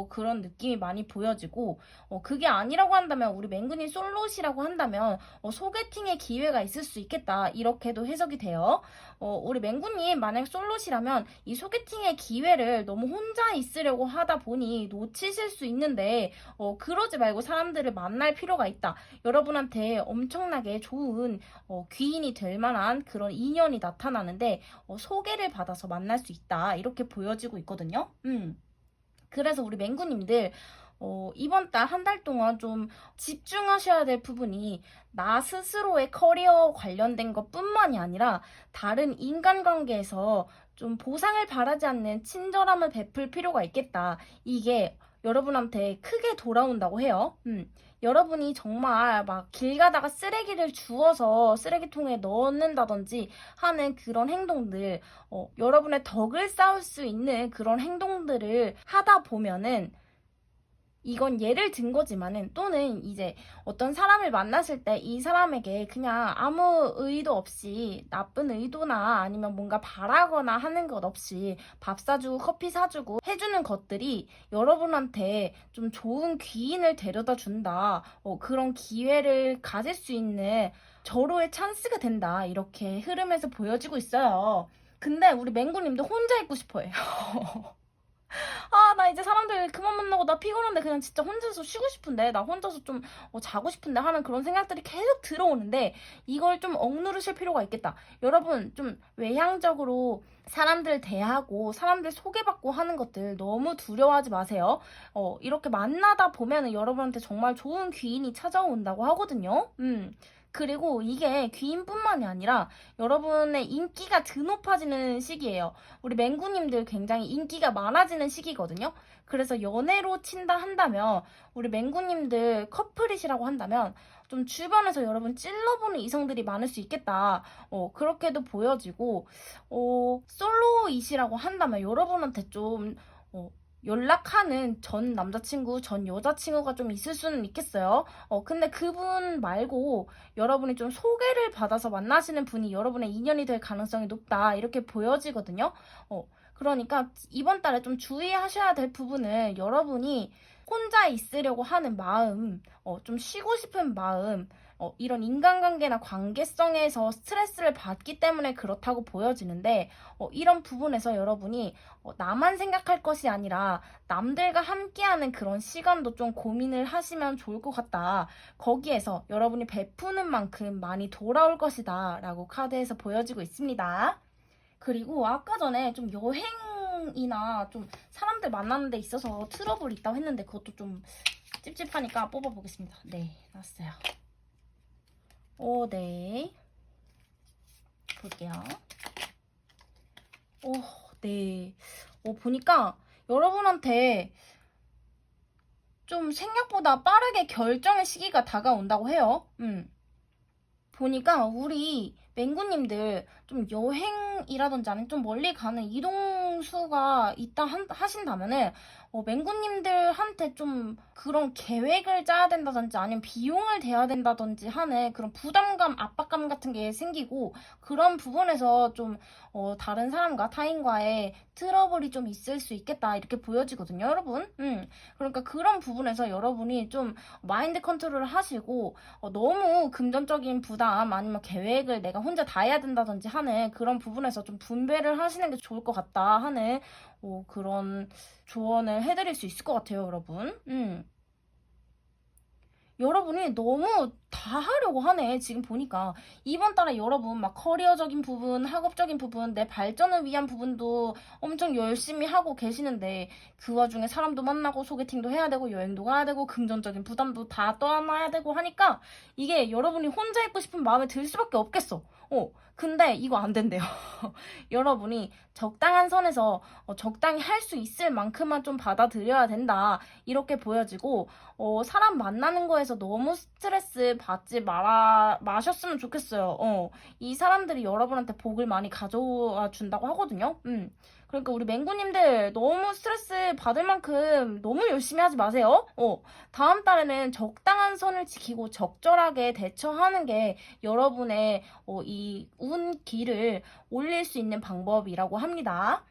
그런 느낌이 많이 보여지고, 그게 아니라고 한다면 우리 맹구님 솔로시라고 한다면 소개팅의 기회가 있을 수 있겠다, 이렇게도 해석이 돼요. 우리 맹구님 만약 솔로시라면 이 소개팅의 기회를 너무 혼자 있으려고 하다 보니 놓치실 수 있는데, 그러지 말고 사람들을 만날 필요가 있다. 여러분한테 엄청나게 좋은 귀인이 될 만한 그런 인연이 나타나는데 소개를 받아서 만날 수 있다, 이렇게 보여지고 있거든요. 그래서 우리 맹구님들 이번 달 한 달 동안 좀 집중하셔야 될 부분이 나 스스로의 커리어 관련된 것뿐만이 아니라 다른 인간관계에서 좀 보상을 바라지 않는 친절함을 베풀 필요가 있겠다. 이게 여러분한테 크게 돌아온다고 해요. 여러분이 정말 막 길 가다가 쓰레기를 주워서 쓰레기통에 넣는다든지 하는 그런 행동들, 여러분의 덕을 쌓을 수 있는 그런 행동들을 하다 보면은, 이건 예를 든 거지만은, 또는 이제 어떤 사람을 만났을 때 이 사람에게 그냥 아무 의도 없이 나쁜 의도나 아니면 뭔가 바라거나 하는 것 없이 밥 사주고 커피 사주고 해주는 것들이 여러분한테 좀 좋은 귀인을 데려다 준다, 그런 기회를 가질 수 있는 절호의 찬스가 된다, 이렇게 흐름에서 보여지고 있어요. 근데 우리 맹구님도 혼자 있고 싶어해요. 나 이제 사람들 그만 만나고 나 피곤한데 그냥 진짜 혼자서 쉬고 싶은데, 나 혼자서 좀 자고 싶은데 하는 그런 생각들이 계속 들어오는데, 이걸 좀 억누르실 필요가 있겠다. 여러분 좀 외향적으로 사람들 대하고 사람들 소개받고 하는 것들 너무 두려워하지 마세요. 이렇게 만나다 보면은 여러분한테 정말 좋은 귀인이 찾아온다고 하거든요. 그리고 이게 귀인뿐만이 아니라 여러분의 인기가 드높아지는 시기예요. 우리 맹구님들 굉장히 인기가 많아지는 시기거든요. 그래서 연애로 친다 한다면, 우리 맹구님들 커플이시라고 한다면 좀 주변에서 여러분 찔러보는 이성들이 많을 수 있겠다. 그렇게도 보여지고, 솔로이시라고 한다면 여러분한테 좀 연락하는 전 남자친구, 전 여자친구가 좀 있을 수는 있겠어요. 근데 그분 말고 여러분이 좀 소개를 받아서 만나시는 분이 여러분의 인연이 될 가능성이 높다, 이렇게 보여지거든요. 그러니까 이번 달에 좀 주의하셔야 될 부분은, 여러분이 혼자 있으려고 하는 마음, 좀 쉬고 싶은 마음, 이런 인간관계나 관계성에서 스트레스를 받기 때문에 그렇다고 보여지는데, 이런 부분에서 여러분이 나만 생각할 것이 아니라 남들과 함께하는 그런 시간도 좀 고민을 하시면 좋을 것 같다. 거기에서 여러분이 베푸는 만큼 많이 돌아올 것이다, 라고 카드에서 보여지고 있습니다. 그리고 아까 전에 좀 여행이나 좀 사람들 만나는 데 있어서 트러블 있다고 했는데, 그것도 좀 찝찝하니까 뽑아보겠습니다. 네, 났어요. 네. 볼게요. 네. 보니까 여러분한테 좀 생각보다 빠르게 결정의 시기가 다가온다고 해요. 보니까 우리 맹구님들 좀 여행이라든지 아니면 좀 멀리 가는 이동수가 있다 하신다면은, 맹구님들한테 좀 그런 계획을 짜야 된다든지 아니면 비용을 대야 된다든지 하는 그런 부담감, 압박감 같은 게 생기고, 그런 부분에서 좀 다른 사람과 타인과의 트러블이 좀 있을 수 있겠다, 이렇게 보여지거든요, 여러분. 그러니까 그런 부분에서 여러분이 좀 마인드 컨트롤을 하시고, 너무 금전적인 부담 아니면 계획을 내가 혼자 다 해야 된다든지 하는 그런 부분에서 좀 분배를 하시는 게 좋을 것 같다 하는 그런 조언을 해드릴 수 있을 것 같아요, 여러분. 여러분이 너무 다 하려고 하네. 지금 보니까 이번 달에 여러분 막 커리어적인 부분, 학업적인 부분, 내 발전을 위한 부분도 엄청 열심히 하고 계시는데, 그 와중에 사람도 만나고 소개팅도 해야 되고 여행도 가야 되고 금전적인 부담도 다 떠안아야 되고 하니까 이게 여러분이 혼자 있고 싶은 마음에 들 수밖에 없겠어. 근데 이거 안 된대요. 여러분이 적당한 선에서 적당히 할 수 있을 만큼만 좀 받아들여야 된다, 이렇게 보여지고, 사람 만나는 거에서 너무 스트레스 받지 마셨으면 좋겠어요. 이 사람들이 여러분한테 복을 많이 가져와 준다고 하거든요. 그러니까 우리 맹구님들 너무 스트레스 받을 만큼 너무 열심히 하지 마세요. 다음 달에는 적당한 선을 지키고 적절하게 대처하는 게 여러분의 이 운기를 올릴 수 있는 방법이라고 합니다.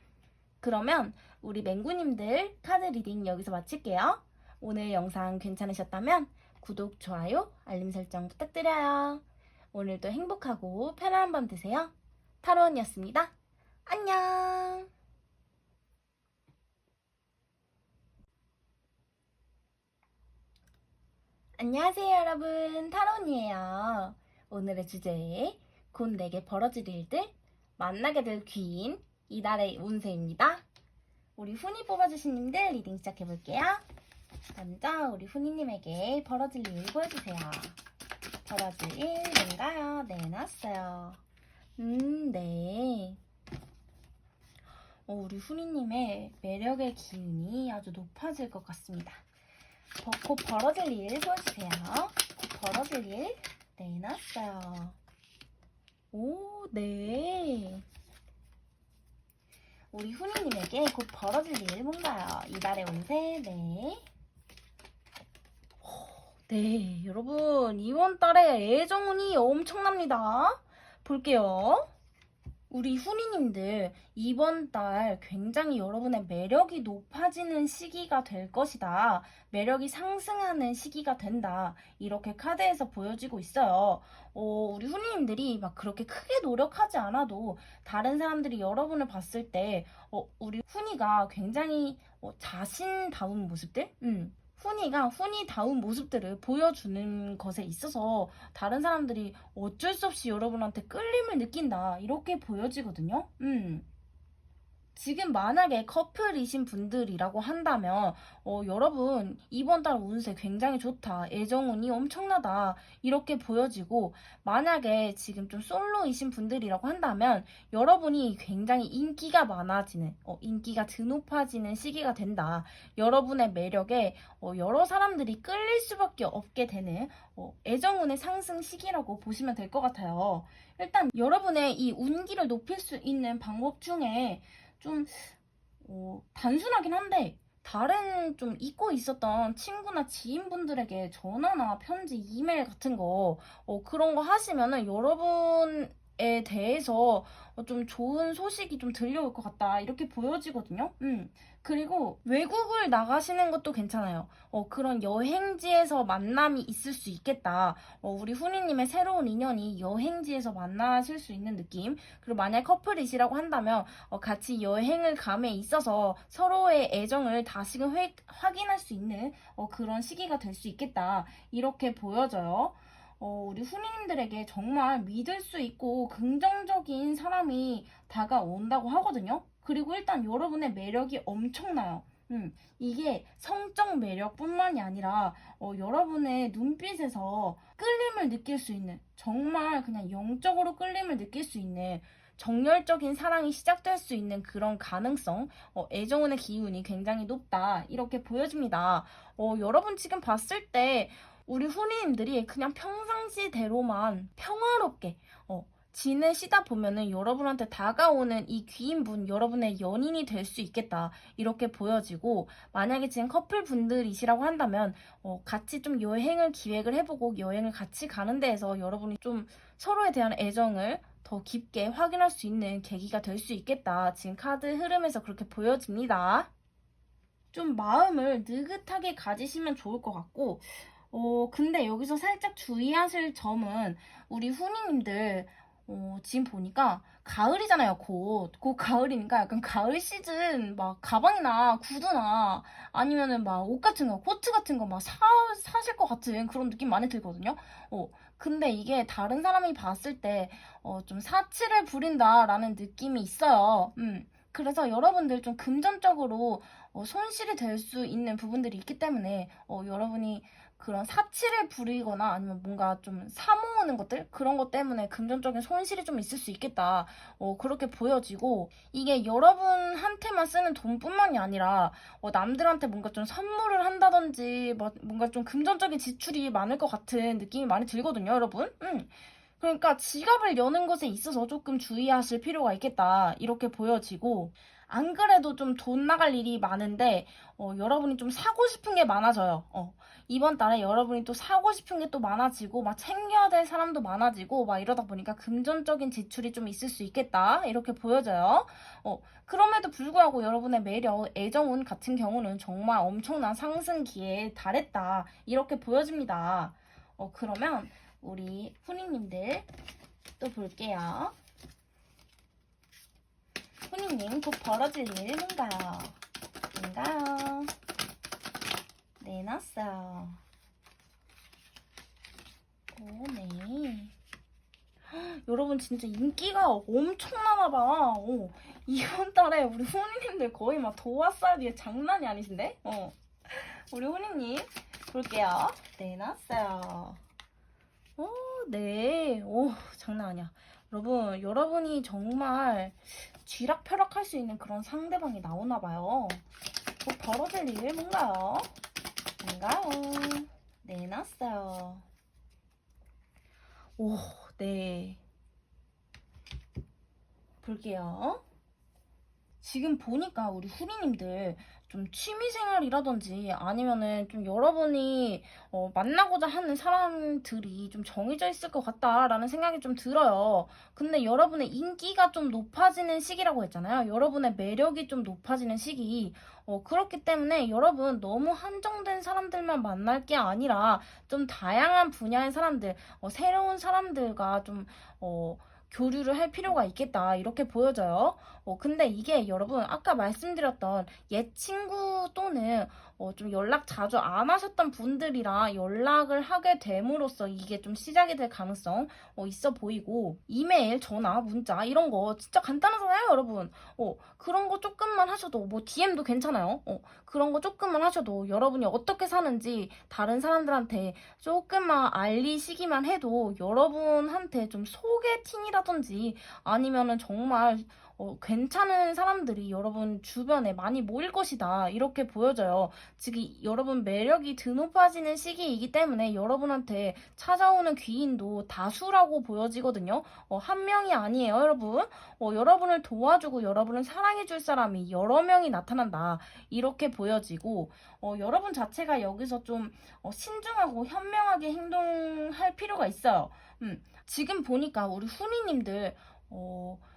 그러면 우리 맹구님들 카드 리딩 여기서 마칠게요. 오늘 영상 괜찮으셨다면 구독, 좋아요, 알림 설정 부탁드려요. 오늘도 행복하고 편안한 밤 되세요. 타로 언니였습니다. 안녕. 안녕하세요 여러분, 타로언니예요. 오늘의 주제, 곧 내게 벌어질 일들, 만나게 될 귀인, 이달의 운세입니다. 우리 훈이 뽑아주신 님들 리딩 시작해볼게요. 먼저 우리 훈이님에게 벌어질 일 보여주세요. 벌어질 일 뭔가요? 네, 나왔어요. 네. 우리 훈이님의 매력의 기운이 아주 높아질 것 같습니다. 곧 벌어질 일 보여주세요. 곧 벌어질 일. 네, 나왔어요. 오, 네. 우리 훈이님에게 곧 벌어질 일 뭔가요? 이달의 운세. 네. 네, 여러분, 이번 달에 애정운이 엄청납니다. 볼게요. 우리 훈이님들, 이번 달 굉장히 여러분의 매력이 높아지는 시기가 될 것이다. 매력이 상승하는 시기가 된다. 이렇게 카드에서 보여지고 있어요. 우리 훈이님들이 막 그렇게 크게 노력하지 않아도 다른 사람들이 여러분을 봤을 때, 우리 훈이가 굉장히 자신다운 모습들? 훈이다운 모습들을 보여주는 것에 있어서 다른 사람들이 어쩔 수 없이 여러분한테 끌림을 느낀다. 이렇게 보여지거든요. 지금 만약에 커플이신 분들이라고 한다면 여러분 이번 달 운세 굉장히 좋다. 애정운이 엄청나다. 이렇게 보여지고 만약에 지금 좀 솔로이신 분들이라고 한다면 여러분이 굉장히 인기가 많아지는 인기가 드높아지는 시기가 된다. 여러분의 매력에 여러 사람들이 끌릴 수밖에 없게 되는 애정운의 상승 시기라고 보시면 될 것 같아요. 일단 여러분의 이 운기를 높일 수 있는 방법 중에 좀 단순하긴 한데 다른 좀 잊고 있었던 친구나 지인분들에게 전화나 편지, 이메일 같은 거 그런 거 하시면은 여러분에 대해서 좀 좋은 소식이 좀 들려올 것 같다 이렇게 보여지거든요. 그리고 외국을 나가시는 것도 괜찮아요. 그런 여행지에서 만남이 있을 수 있겠다. 우리 훈이님의 새로운 인연이 여행지에서 만나실 수 있는 느낌. 그리고 만약 커플이시라고 한다면 같이 여행을 감에 있어서 서로의 애정을 다시금 확인할 수 있는 그런 시기가 될 수 있겠다. 이렇게 보여져요. 우리 훈이님들에게 정말 믿을 수 있고 긍정적인 사람이 다가온다고 하거든요. 그리고 일단 여러분의 매력이 엄청나요. 이게 성적 매력뿐만이 아니라 여러분의 눈빛에서 끌림을 느낄 수 있는 정말 그냥 영적으로 끌림을 느낄 수 있는 정열적인 사랑이 시작될 수 있는 그런 가능성, 애정운의 기운이 굉장히 높다 이렇게 보여집니다. 여러분 지금 봤을 때 우리 훈이님들이 그냥 평상시대로만 평화롭게 지내시다 보면은 여러분한테 다가오는 이 귀인분 여러분의 연인이 될 수 있겠다 이렇게 보여지고 만약에 지금 커플분들이시라고 한다면 같이 좀 여행을 기획을 해보고 여행을 같이 가는 데에서 여러분이 좀 서로에 대한 애정을 더 깊게 확인할 수 있는 계기가 될 수 있겠다. 지금 카드 흐름에서 그렇게 보여집니다. 좀 마음을 느긋하게 가지시면 좋을 것 같고 근데 여기서 살짝 주의하실 점은 우리 훈이님들 지금 보니까 가을이잖아요, 곧. 곧 가을이니까 약간 가을 시즌 막 가방이나 구두나 아니면은 막 옷 같은 거, 코트 같은 거 막 사실 것 같은 그런 느낌 많이 들거든요. 근데 이게 다른 사람이 봤을 때 좀 사치를 부린다라는 느낌이 있어요. 그래서 여러분들 좀 금전적으로 손실이 될 수 있는 부분들이 있기 때문에 여러분이 그런 사치를 부리거나 아니면 뭔가 좀 사모으는 것들 그런 것 때문에 금전적인 손실이 좀 있을 수 있겠다. 그렇게 보여지고 이게 여러분한테만 쓰는 돈뿐만이 아니라 남들한테 뭔가 좀 선물을 한다든지 뭔가 좀 금전적인 지출이 많을 것 같은 느낌이 많이 들거든요, 여러분. 그러니까 지갑을 여는 것에 있어서 조금 주의하실 필요가 있겠다. 이렇게 보여지고, 안 그래도 좀 돈 나갈 일이 많은데, 여러분이 좀 사고 싶은 게 많아져요. 이번 달에 여러분이 또 사고 싶은 게 또 많아지고, 막 챙겨야 될 사람도 많아지고, 막 이러다 보니까 금전적인 지출이 좀 있을 수 있겠다. 이렇게 보여져요. 그럼에도 불구하고 여러분의 매력, 애정운 같은 경우는 정말 엄청난 상승기에 달했다. 이렇게 보여집니다. 그러면 우리 후니님들 또 볼게요. 후니님 곧 벌어질 일 뭔가요? 뭔가요? 내놨어요. 오, 네. 여러분 진짜 인기가 엄청나나봐. 이번 달에 우리 후니님들 거의 막 도화살이에 장난이 아니신데? 우리 후니님 볼게요. 내놨어요. 네. 장난 아니야. 여러분이 정말 쥐락펴락할 수 있는 그런 상대방이 나오나봐요. 곧 벌어질 일 뭔가요? 뭔가요? 내놨어요. 네. 볼게요. 지금 보니까 우리 후리님들 좀 취미생활이라든지 아니면은 좀 여러분이 만나고자 하는 사람들이 좀 정해져 있을 것 같다라는 생각이 좀 들어요. 근데 여러분의 인기가 좀 높아지는 시기라고 했잖아요. 여러분의 매력이 좀 높아지는 시기. 그렇기 때문에 여러분 너무 한정된 사람들만 만날 게 아니라 좀 다양한 분야의 사람들, 새로운 사람들과 좀, 교류를 할 필요가 있겠다. 이렇게 보여져요. 근데 이게 여러분 아까 말씀드렸던 옛 친구 또는 좀 연락 자주 안 하셨던 분들이랑 연락을 하게 됨으로써 이게 좀 시작이 될 가능성 있어 보이고 이메일, 전화, 문자 이런 거 진짜 간단하잖아요, 여러분. 그런 거 조금만 하셔도 뭐 DM도 괜찮아요. 그런 거 조금만 하셔도 여러분이 어떻게 사는지 다른 사람들한테 조금만 알리시기만 해도 여러분한테 좀 소개팅이라든지 아니면은 정말 괜찮은 사람들이 여러분 주변에 많이 모일 것이다. 이렇게 보여져요. 지금 여러분 매력이 드높아지는 시기이기 때문에 여러분한테 찾아오는 귀인도 다수라고 보여지거든요. 한 명이 아니에요, 여러분. 여러분을 도와주고 여러분을 사랑해줄 사람이 여러 명이 나타난다. 이렇게 보여지고, 여러분 자체가 여기서 좀 신중하고 현명하게 행동할 필요가 있어요. 지금 보니까 우리 후니님들,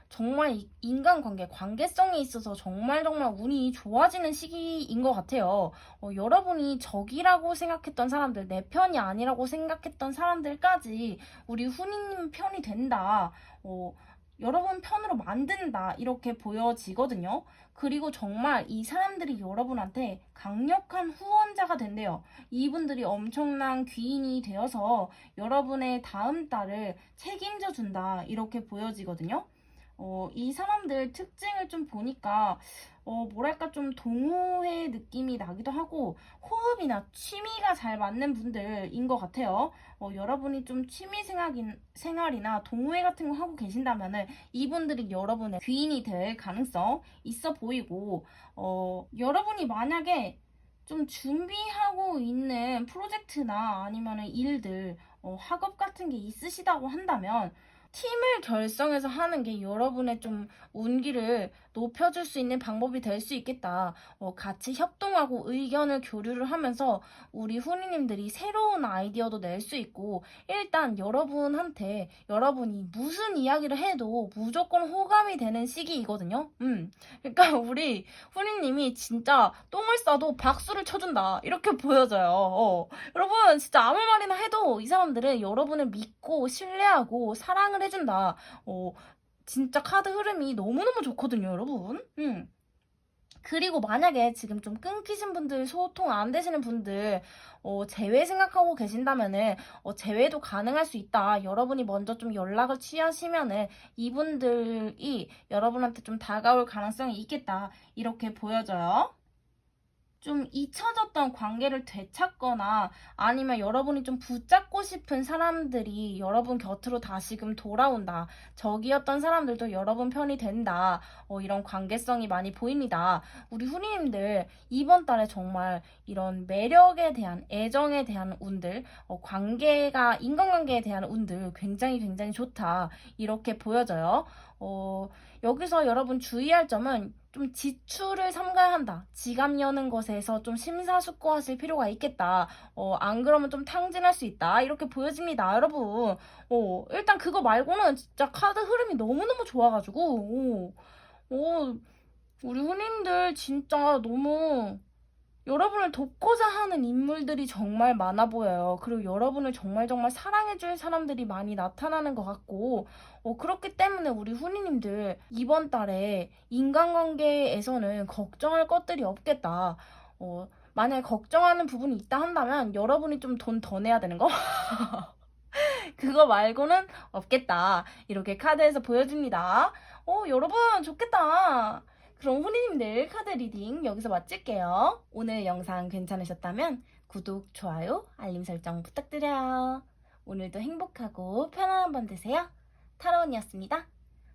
정말 인간관계, 관계성에 있어서 정말 운이 좋아지는 시기인 것 같아요. 여러분이 적이라고 생각했던 사람들, 내 편이 아니라고 생각했던 사람들까지 우리 후니님 편이 된다. 여러분 편으로 만든다. 이렇게 보여지거든요. 그리고 정말 이 사람들이 여러분한테 강력한 후원자가 된대요. 이분들이 엄청난 귀인이 되어서 여러분의 다음 달을 책임져 준다. 이렇게 보여지거든요. 이 사람들 특징을 좀 보니까, 뭐랄까 좀 동호회 느낌이 나기도 하고, 호흡이나 취미가 잘 맞는 분들인 것 같아요. 여러분이 좀 생활이나 동호회 같은 거 하고 계신다면은, 이분들이 여러분의 귀인이 될 가능성 있어 보이고, 여러분이 만약에 좀 준비하고 있는 프로젝트나 아니면은 일들, 학업 같은 게 있으시다고 한다면, 팀을 결성해서 하는 게 여러분의 좀 운기를 높여줄 수 있는 방법이 될 수 있겠다. 같이 협동하고 의견을 교류를 하면서 우리 후니님들이 새로운 아이디어도 낼 수 있고 일단 여러분한테 여러분이 무슨 이야기를 해도 무조건 호감이 되는 시기이거든요. 그러니까 우리 후니님이 진짜 똥을 싸도 박수를 쳐준다. 이렇게 보여져요. 여러분 진짜 아무 말이나 해도 이 사람들은 여러분을 믿고 신뢰하고 사랑을 해준다. 진짜 카드 흐름이 너무너무 좋거든요, 여러분. 그리고 만약에 지금 좀 끊기신 분들, 소통 안 되시는 분들, 재회 생각하고 계신다면은, 재회도 가능할 수 있다. 여러분이 먼저 좀 연락을 취하시면은, 이분들이 여러분한테 좀 다가올 가능성이 있겠다. 이렇게 보여져요. 좀 잊혀졌던 관계를 되찾거나 아니면 여러분이 좀 붙잡고 싶은 사람들이 여러분 곁으로 다시금 돌아온다. 적이었던 사람들도 여러분 편이 된다. 이런 관계성이 많이 보입니다. 우리 후리님들 이번 달에 정말 이런 매력에 대한 애정에 대한 운들, 인간관계에 대한 운들 굉장히 굉장히 좋다. 이렇게 보여져요. 여기서 여러분 주의할 점은 좀 지출을 삼가야 한다. 지갑 여는 것에서 좀 심사숙고하실 필요가 있겠다. 안 그러면 좀 탕진할 수 있다. 이렇게 보여집니다, 여러분. 일단 그거 말고는 진짜 카드 흐름이 너무너무 좋아가지고, 우리 흔히들 진짜 너무 여러분을 돕고자 하는 인물들이 정말 많아 보여요. 그리고 여러분을 정말 정말 사랑해줄 사람들이 많이 나타나는 것 같고, 그렇기 때문에 우리 후니님들 이번 달에 인간관계에서는 걱정할 것들이 없겠다. 만약에 걱정하는 부분이 있다 한다면 여러분이 좀 돈 더 내야 되는 거? 그거 말고는 없겠다. 이렇게 카드에서 보여줍니다. 여러분 좋겠다. 그럼 후니님들 카드 리딩 여기서 마칠게요. 오늘 영상 괜찮으셨다면 구독, 좋아요, 알림 설정 부탁드려요. 오늘도 행복하고 편안한 밤 되세요. 타로언니였습니다.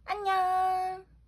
안녕.